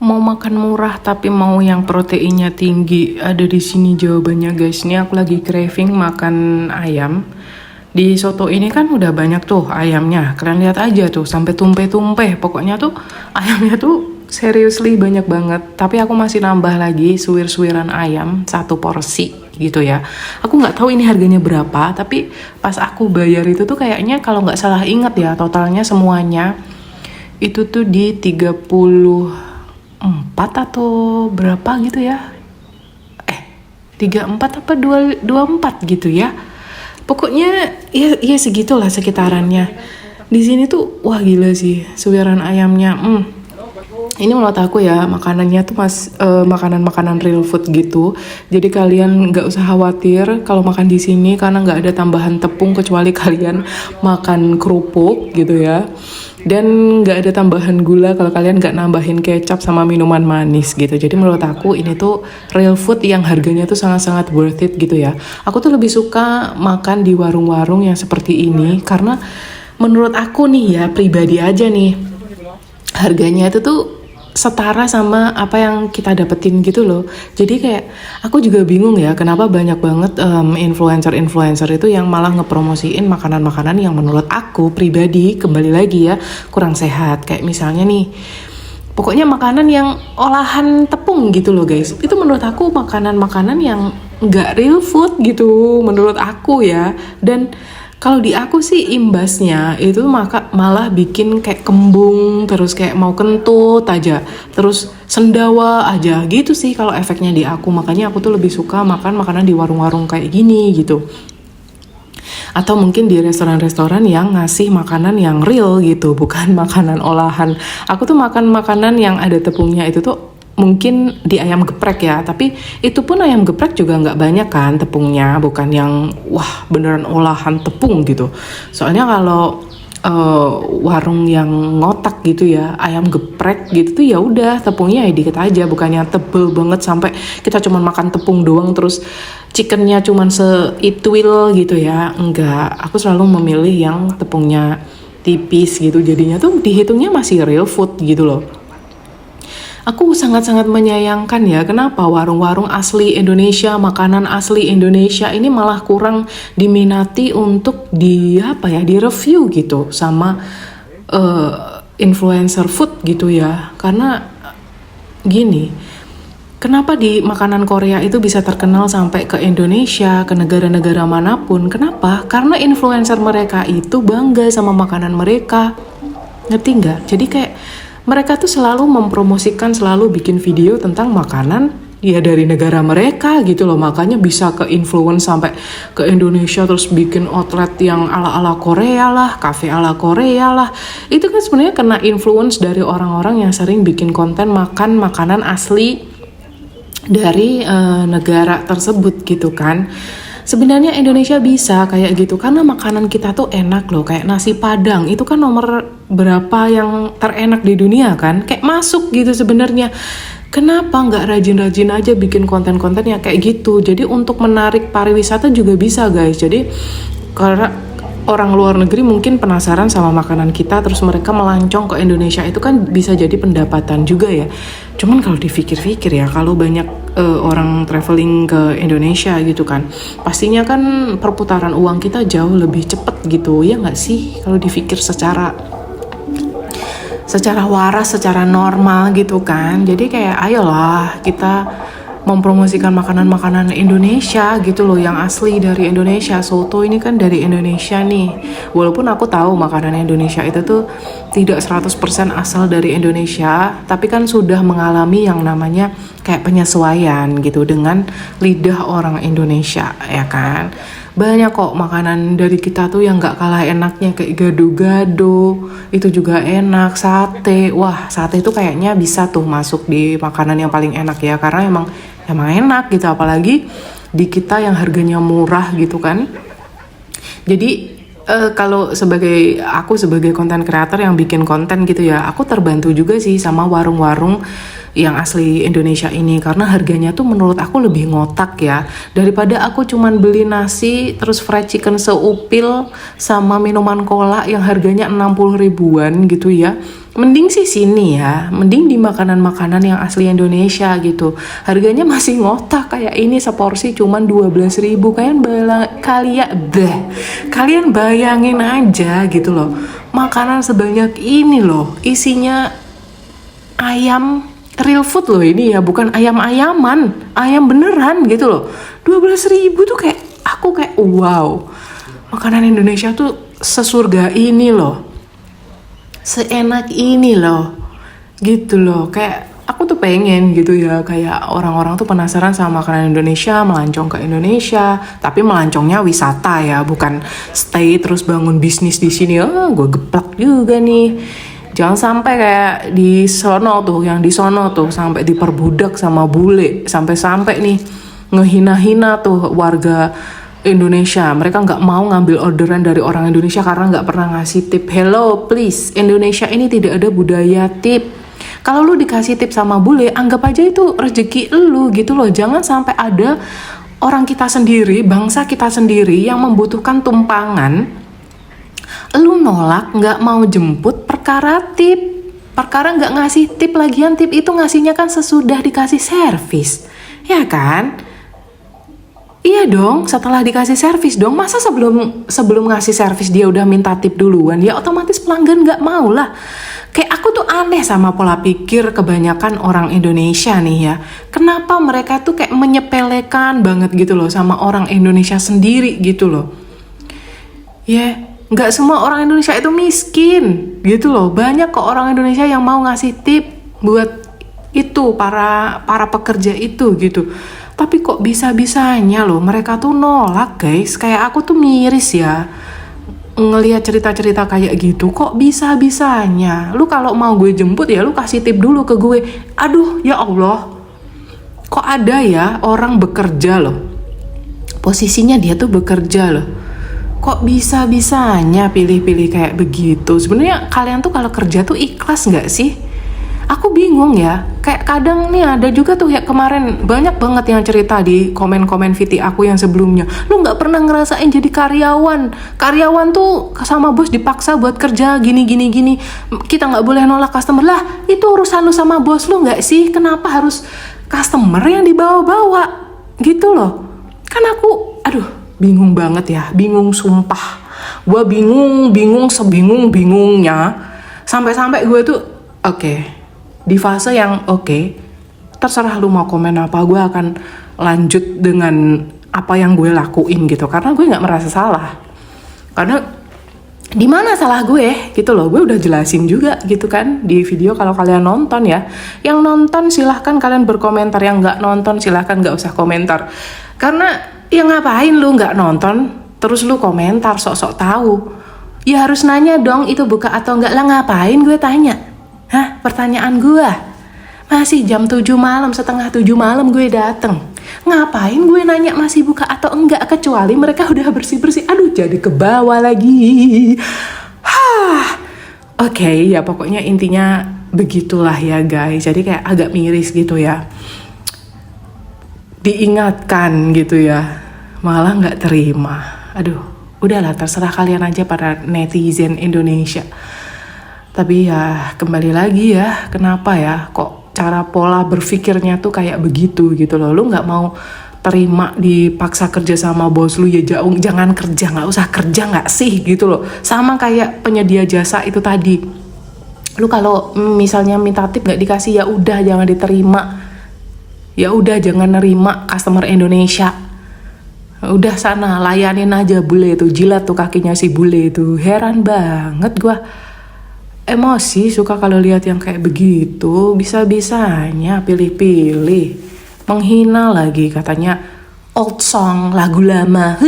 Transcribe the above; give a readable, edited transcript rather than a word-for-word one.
Mau makan murah tapi mau yang proteinnya tinggi, ada di sini jawabannya guys. Ini aku lagi craving makan ayam. Di soto ini kan udah banyak tuh ayamnya. Kalian lihat aja tuh sampai tumpe-tumpe. Pokoknya tuh ayamnya tuh seriously banyak banget. Tapi aku masih nambah lagi suwir-suwiran ayam satu porsi gitu ya. Aku nggak tahu ini harganya berapa, tapi pas aku bayar itu tuh kayaknya kalau nggak salah inget ya totalnya semuanya itu tuh di 34 atau berapa gitu ya, 34 apa 24 gitu ya, pokoknya ya segitulah sekitarannya. Di sini tuh wah gila sih suiran ayamnya. Ini menurut aku ya makanannya tuh makanan-makanan real food gitu. Jadi kalian nggak usah khawatir kalau makan di sini karena nggak ada tambahan tepung kecuali kalian makan kerupuk gitu ya. Dan nggak ada tambahan gula kalau kalian nggak nambahin kecap sama minuman manis gitu. Jadi menurut aku ini tuh real food yang harganya tuh sangat-sangat worth it gitu ya. Aku tuh lebih suka makan di warung-warung yang seperti ini karena menurut aku nih ya pribadi aja nih, harganya itu tuh setara sama apa yang kita dapetin gitu loh. Jadi kayak aku juga bingung ya kenapa banyak banget influencer-influencer itu yang malah ngepromosiin makanan-makanan yang menurut aku pribadi kembali lagi ya kurang sehat. Kayak misalnya nih, pokoknya makanan yang olahan tepung gitu loh guys. Itu menurut aku makanan-makanan yang nggak real food gitu menurut aku ya. Dan kalau di aku sih imbasnya itu malah bikin kayak kembung, terus kayak mau kentut aja, terus sendawa aja gitu sih kalau efeknya di aku. Makanya aku tuh lebih suka makan makanan di warung-warung kayak gini gitu. Atau mungkin di restoran-restoran yang ngasih makanan yang real gitu, bukan makanan olahan. Aku tuh makan makanan yang ada tepungnya itu tuh mungkin di ayam geprek ya, tapi itu pun ayam geprek juga nggak banyak kan tepungnya, bukan yang wah beneran olahan tepung gitu. Soalnya kalau warung yang ngotak gitu ya, ayam geprek gitu tuh ya udah tepungnya ya dikit aja, bukan yang tebel banget sampai kita cuma makan tepung doang terus chickennya cuma seituil gitu ya. Enggak, aku selalu memilih yang tepungnya tipis gitu, jadinya tuh dihitungnya masih real food gitu loh. Aku sangat-sangat menyayangkan ya kenapa warung-warung asli Indonesia, makanan asli Indonesia ini malah kurang diminati untuk di review gitu sama influencer food gitu ya. Karena gini, kenapa di makanan Korea itu bisa terkenal sampai ke Indonesia, ke negara-negara manapun? Kenapa? Karena influencer mereka itu bangga sama makanan mereka. Ngerti nggak? Jadi kayak mereka tuh selalu mempromosikan, selalu bikin video tentang makanan ya dari negara mereka gitu loh. Makanya bisa ke influence sampai ke Indonesia, terus bikin outlet yang ala-ala Korea lah, cafe ala Korea lah. Itu kan sebenarnya kena influence dari orang-orang yang sering bikin konten makan makanan asli dari negara tersebut gitu kan. Sebenarnya Indonesia bisa kayak gitu karena makanan kita tuh enak loh. Kayak nasi Padang itu kan nomor berapa yang terenak di dunia kan, kayak masuk gitu sebenarnya. Kenapa nggak rajin-rajin aja bikin konten-konten yang kayak gitu? Jadi untuk menarik pariwisata juga bisa guys. Jadi karena orang luar negeri mungkin penasaran sama makanan kita, terus mereka melancong ke Indonesia, itu kan bisa jadi pendapatan juga ya. Cuman kalau dipikir-pikir ya, kalau banyak orang traveling ke Indonesia gitu kan, pastinya kan perputaran uang kita jauh lebih cepet gitu ya nggak sih? Kalau dipikir secara waras, secara normal gitu kan. Jadi kayak ayolah kita mempromosikan makanan-makanan Indonesia gitu loh, yang asli dari Indonesia. Soto ini kan dari Indonesia nih. Walaupun aku tahu makanan Indonesia itu tuh tidak 100% asal dari Indonesia, tapi kan sudah mengalami yang namanya kayak penyesuaian gitu dengan lidah orang Indonesia ya kan. Banyak kok makanan dari kita tuh yang gak kalah enaknya, kayak gado-gado itu juga enak, sate. Wah, sate itu kayaknya bisa tuh masuk di makanan yang paling enak ya, karena emang enak gitu, apalagi di kita yang harganya murah gitu kan. Jadi kalau aku sebagai konten kreator yang bikin konten gitu ya, aku terbantu juga sih sama warung-warung yang asli Indonesia ini, karena harganya tuh menurut aku lebih ngotak ya, daripada aku cuman beli nasi terus fried chicken seupil sama minuman cola yang harganya 60 ribuan gitu ya. Mending sih sini ya, mending di makanan-makanan yang asli Indonesia gitu, harganya masih ngotak. Kayak ini seporsi cuman 12 ribu. Kalian bayangin aja gitu loh, makanan sebanyak ini loh, isinya ayam real food loh ini ya, bukan ayam-ayaman, ayam beneran gitu loh. 12 ribu tuh kayak, aku kayak wow, makanan Indonesia tuh sesurga ini loh, seenak ini loh, gitu loh. Kayak aku tuh pengen gitu ya, kayak orang-orang tuh penasaran sama makanan Indonesia, melancong ke Indonesia, tapi melancongnya wisata ya, bukan stay terus bangun bisnis di sini. Gue geplak juga nih. Jangan sampai kayak di sono tuh, yang di sono tuh sampai diperbudak sama bule, sampai-sampai nih ngehina-hina tuh warga Indonesia. Mereka nggak mau ngambil orderan dari orang Indonesia karena nggak pernah ngasih tip. Hello, please, Indonesia ini tidak ada budaya tip. Kalau lu dikasih tip sama bule, anggap aja itu rezeki lu gitu loh. Jangan sampai ada orang kita sendiri, bangsa kita sendiri yang membutuhkan tumpangan, lu nolak, nggak mau jemput perkara tip, perkara nggak ngasih tip. Lagian tip itu ngasihnya kan sesudah dikasih servis, ya kan? Iya dong, setelah dikasih servis dong. Masa sebelum ngasih servis dia udah minta tip duluan? Ya otomatis pelanggan nggak mau lah. Kayak aku tuh aneh sama pola pikir kebanyakan orang Indonesia nih ya. Kenapa mereka tuh kayak menyepelekan banget gitu loh sama orang Indonesia sendiri gitu loh. Ya, nggak semua orang Indonesia itu miskin gitu loh. Banyak kok orang Indonesia yang mau ngasih tip buat itu para pekerja itu gitu. Tapi kok bisa-bisanya loh mereka tuh nolak guys. Kayak aku tuh miris ya ngelihat cerita-cerita kayak gitu. Kok bisa-bisanya lu kalau mau gue jemput ya lu kasih tip dulu ke gue. Aduh ya Allah, kok ada ya orang bekerja loh, posisinya dia tuh bekerja loh, kok bisa-bisanya pilih-pilih kayak begitu. Sebenarnya kalian tuh kalau kerja tuh ikhlas nggak sih? Aku bingung ya. Kayak kadang nih ada juga tuh ya, kemarin banyak banget yang cerita di komen-komen VT aku yang sebelumnya. Lu nggak pernah ngerasain jadi karyawan. Karyawan tuh sama bos dipaksa buat kerja gini. Kita nggak boleh nolak customer. Lah itu urusan lu sama bos lu nggak sih? Kenapa harus customer yang dibawa-bawa? Gitu loh. Kan aku, aduh, bingung banget ya, bingung sumpah. Gue bingung sebingung-bingungnya. Sampai-sampai gue tuh, oke, di fase yang terserah lu mau komen apa, gue akan lanjut dengan apa yang gue lakuin gitu. Karena gue gak merasa salah. Karena di mana salah gue gitu loh, gue udah jelasin juga gitu kan di video. Kalau kalian nonton ya, yang nonton silahkan kalian berkomentar, yang gak nonton silahkan gak usah komentar. Karena ya ngapain lu nggak nonton terus lu komentar sok-sok tahu? Ya harus nanya dong itu buka atau enggak. Lah ngapain gue tanya? Hah, pertanyaan gue masih jam 7 malam, setengah 7 malam gue dateng. Ngapain gue nanya masih buka atau enggak, kecuali mereka udah bersih-bersih. Aduh, jadi ke bawah lagi. Oke, ya pokoknya intinya begitulah ya guys. Jadi kayak agak miris gitu ya, diingatkan gitu ya, malah nggak terima. Aduh, udahlah terserah kalian aja para netizen Indonesia. Tapi ya kembali lagi ya, kenapa ya kok cara pola berpikirnya tuh kayak begitu gitu loh. Lu nggak mau terima dipaksa kerja sama bos lu, ya jauh, jangan kerja, nggak usah kerja nggak sih gitu loh. Sama kayak penyedia jasa itu tadi, lu kalau misalnya minta tip nggak dikasih, ya udah jangan diterima. Ya udah jangan nerima customer Indonesia. Udah sana layanin aja bule itu, jilat tuh kakinya si bule itu. Heran banget gua. Emosi suka kalau lihat yang kayak begitu. Bisa-bisanya pilih-pilih, menghina lagi, katanya old song, lagu lama.